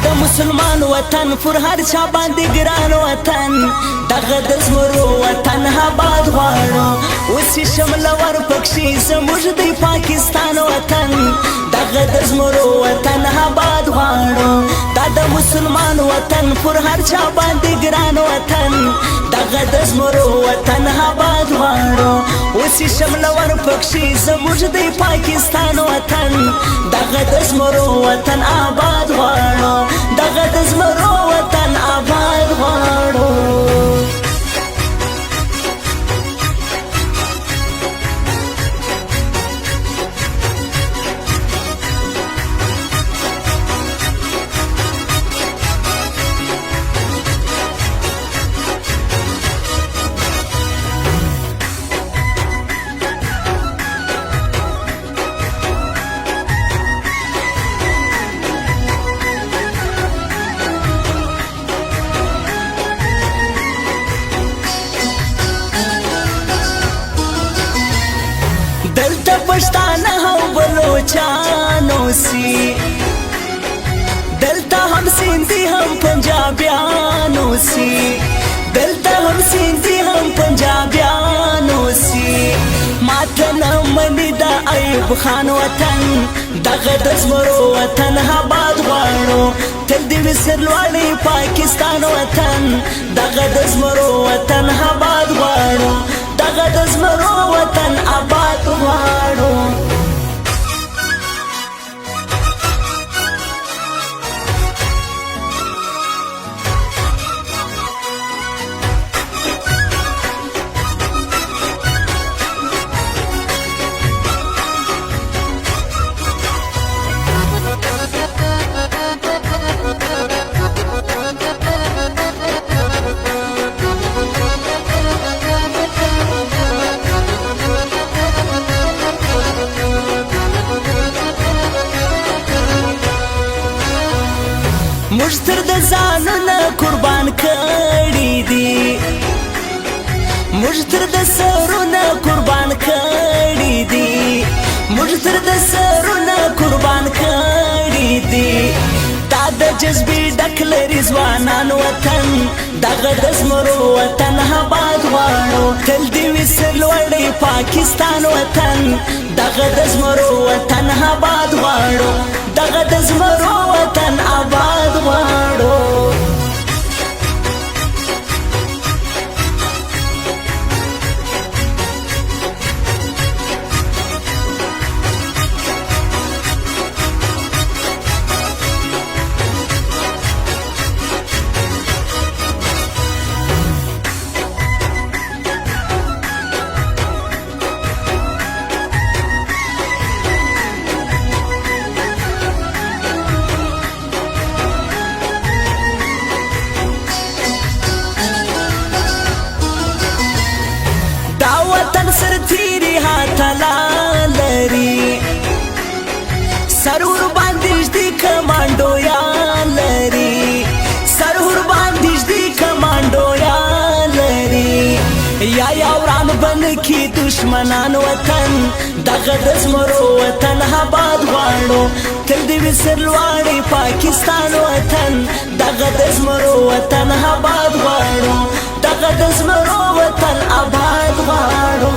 د مسلمان وطن پر هر چا باندې ګران وطن دغه د زمرو وطن آباد غواړو اوس یې شملور پکښې زموږ دی پاکستان وطن دغه د زمرو وطن آباد غواړو دا د مسلمان وطن پر هر چا باندې ګران وطن دغه د زمرو وطن آباد غواړو اوس یې شملور پکښې زموږ دی پاکستان وطن دغه د زمرو وطن آباد غواړو دغه د زمرو وطن آباد غواړو پښتانه او بلوچانو سي دلته هم سیندي هم پنجابیانو سي دلته هم سیندي هم پنجابیانو سي ماته نه مني د ایوب خان وطن دغه د زمرو وطن آباد غواړو تل دې وي سرلوړی پاکستان وطن دغه د زمرو وطن آباد غواړو دغه د زمرو وطن آباد غواړو موږ تر د ځانونه قربان کړي دي موږ تر د سرونه قربان کړي دي موږ تر د سرونه قربان کړي دي دا د جذبې ډک لري ځوانان وطن دغه د زمرو وطن آباد غواړو تل دې وي سرلوړی پاکستان وطن دغه د زمرو وطن آباد غواړو دغه د زمرو وطن آباد غواړو سرتیری هاتلا لري سرور باندې دې کمانډو یا لري سرور باندې دې کمانډو یا لري یا وران بن کی دشمنان وطن دغه د زمرو وطن آباد غواړو تل دې وي سرلوړی پاکستان وطن دغه د زمرو وطن آباد غواړو دغه د زمرو وطن آباد غواړو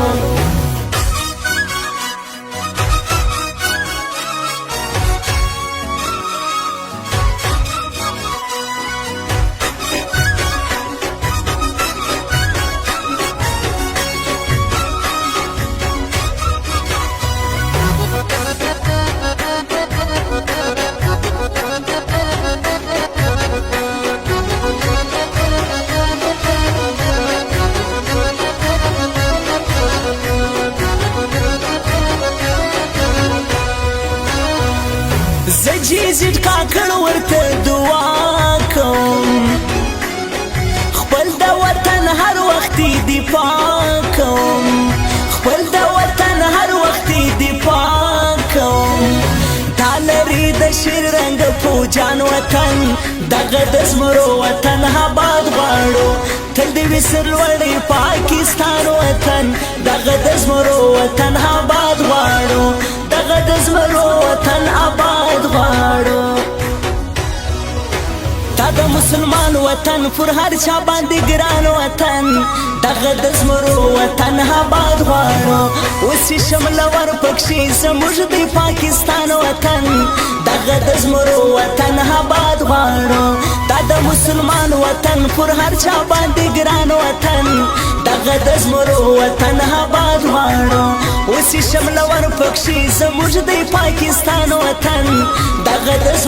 زجیزید کاکړ ورته دعا کوم خپل د وطن هر وخت دفاع کوم خپل د وطن هر وخت دفاع کوم دا لري د شیر رنګ پوجان وطن دغه د زمرو وطن آباد غواړو تل دې وي سرلوړی پاکستان وطن دغه د زمرو وطن آباد غواړو دغه د زمرو وطن آباد غواړو مسلمان وطن پر هر چا باندې ګران وطن دغه د زمرو وطن آباد غواړو اوس چې شمله ور پکښې زموږ د پاکستان وطن دغه د زمرو وطن آباد غواړو دا د مسلمان وطن پر هر چا باندې ګران وطن دغه د زمرو وطن آباد غواړو اوس چې شمله ور پکښې زموږ د پاکستان وطن دغه د